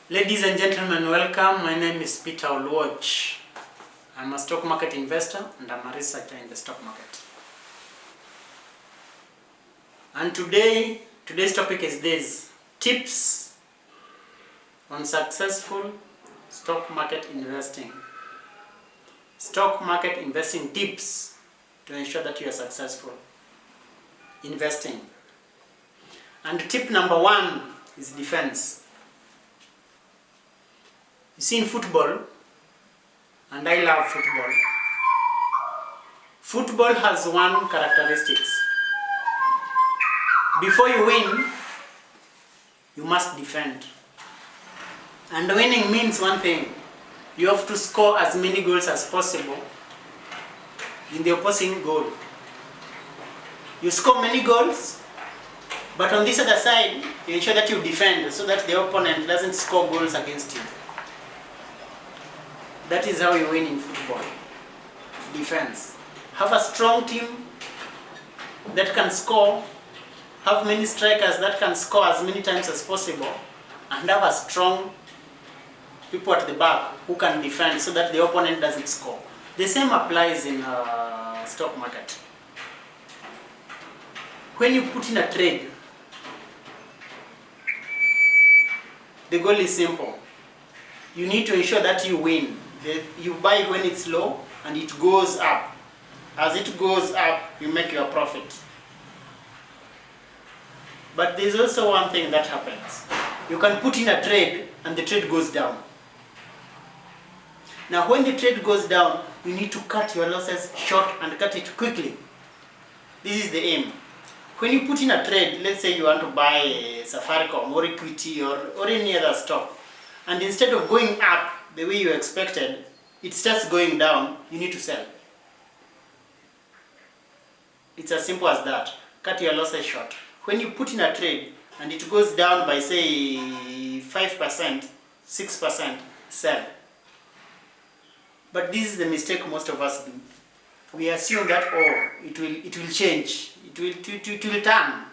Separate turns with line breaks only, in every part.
Ladies and gentlemen, welcome. My name is Peter Oluoch. I'm a stock market investor and I'm a researcher in the stock market. And today's topic is this: tips on successful stock market investing. Stock market investing tips to ensure that you are successful investing. And tip number one is defense. You see, in football, and I love football, football has one characteristics. Before you win, you must defend. And winning means one thing: you have to score as many goals as possible in the opposing goal. You score many goals, but on this other side, you ensure that you defend so that the opponent doesn't score goals against you. That is how you win in football. Defense. Have a strong team that can score, have many strikers that can score as many times as possible, and have a strong people at the back who can defend so that the opponent doesn't score. The same applies in stock market. When you put in a trade, the goal is simple. You need to ensure that you win. You buy when it's low and it goes up. As it goes up, you make your profit. But there's also one thing that happens. You can put in a trade and the trade goes down. Now when the trade goes down, you need to cut your losses short and cut it quickly. This is the aim. When you put in a trade, let's say you want to buy a Safaricom or Equity or any other stock, and instead of going up the way you expected, it starts going down, you need to sell. It's as simple as that. Cut your losses short. When you put in a trade and it goes down by say 5%, 6%, sell. But this is the mistake most of us do. We assume that it will change. It will turn.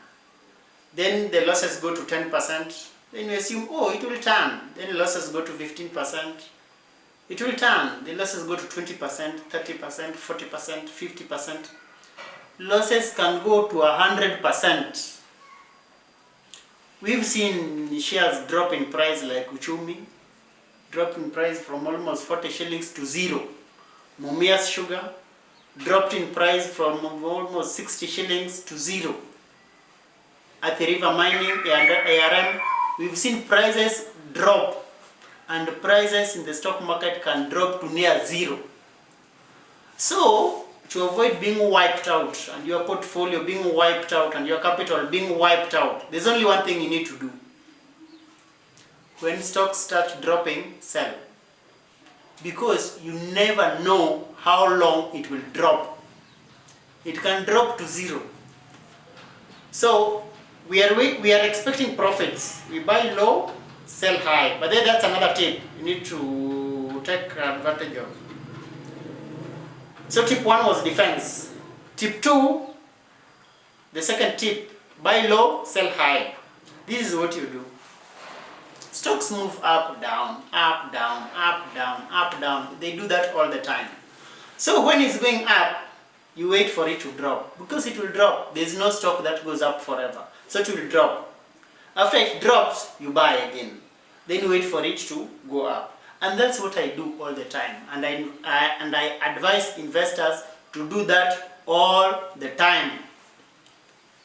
Then the losses go to 10%. Then you assume, it will turn. Then the losses go to 15%. It will turn. The losses go to 20%, 30%, 40%, 50%. Losses can go to 100%. We've seen shares drop in price like Uchumi, drop in price from almost 40 shillings to 0. Mumias Sugar dropped in price from almost 60 shillings to 0. At the River Mining and ARM, we've seen prices drop, and the prices in the stock market can drop to near 0. So, to avoid being wiped out and your portfolio being wiped out and your capital being wiped out, there's only one thing you need to do. When stocks start dropping, sell. Because you never know how long it will drop. It can drop to 0. So, we are expecting profits. We buy low, sell high. But then that's another tip you need to take advantage of. So tip 1 was defense. Tip 2, the second tip, buy low, sell high. This is what you do. Stocks move up, down, up, down, up, down, up, down. They do that all the time. So when it's going up, you wait for it to drop. Because it will drop. There's no stock that goes up forever. So it will drop. After it drops, you buy again. Then you wait for it to go up. And that's what I do all the time. And I advise investors to do that all the time.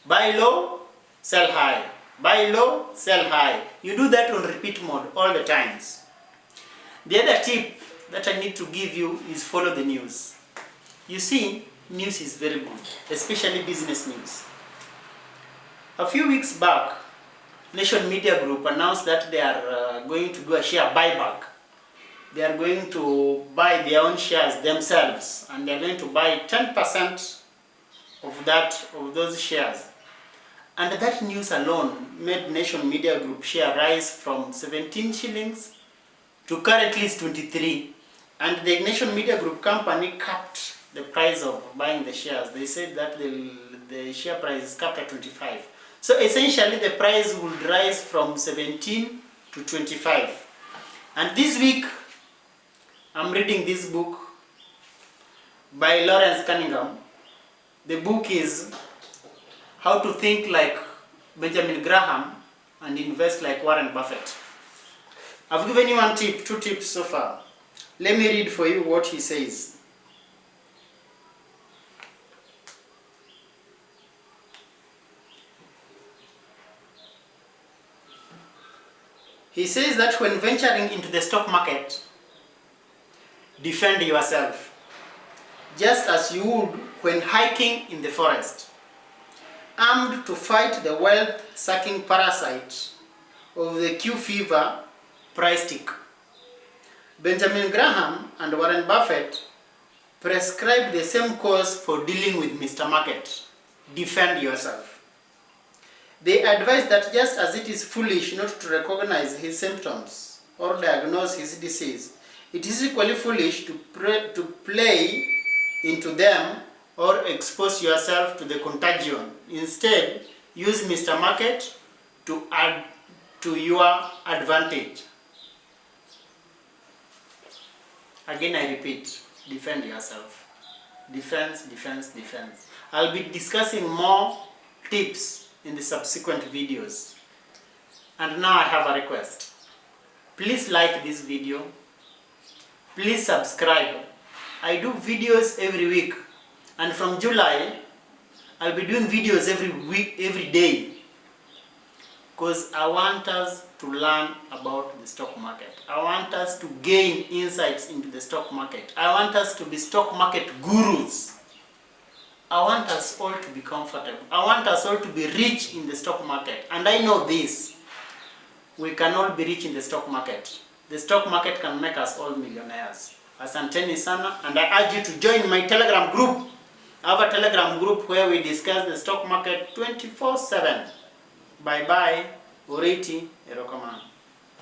Buy low, sell high. Buy low, sell high. You do that on repeat mode all the times. The other tip that I need to give you is follow the news. You see, news is very good, especially business news. A few weeks back, Nation Media Group announced that they are going to do a share buyback. They are going to buy their own shares themselves, and they are going to buy 10% of those shares. And that news alone made Nation Media Group share rise from 17 shillings to currently 23. And the Nation Media Group company capped the price of buying the shares. They said that the share price is capped at 25. So essentially the price would rise from 17 to 25. And this week, I'm reading this book by Lawrence Cunningham. The book is How to Think Like Benjamin Graham and Invest Like Warren Buffett. I've given you one tip, 2 tips so far. Let me read for you what he says. He says that when venturing into the stock market, defend yourself, just as you would when hiking in the forest, armed to fight the wealth-sucking parasite of the Q fever price tick. Benjamin Graham and Warren Buffett prescribe the same course for dealing with Mr. Market. Defend yourself. They advise that just as it is foolish not to recognize his symptoms or diagnose his disease, it is equally foolish to play into them or expose yourself to the contagion. Instead, use Mr. Market to add to your advantage. Again, I repeat, defend yourself. Defense, defense, defense. I'll be discussing more tips in the subsequent videos. And now I have a request. Please like this video. Please subscribe. I do videos every week. And from July, I'll be doing videos every week, every day. Because I want us to learn about the stock market. I want us to gain insights into the stock market. I want us to be stock market gurus. I want us all to be comfortable. I want us all to be rich in the stock market. And I know this. We can all be rich in the stock market. The stock market can make us all millionaires. Asanteni sana, and I urge you to join my Telegram group. I have a Telegram group where we discuss the stock market 24/7. Bye bye. Oreti Erokoman.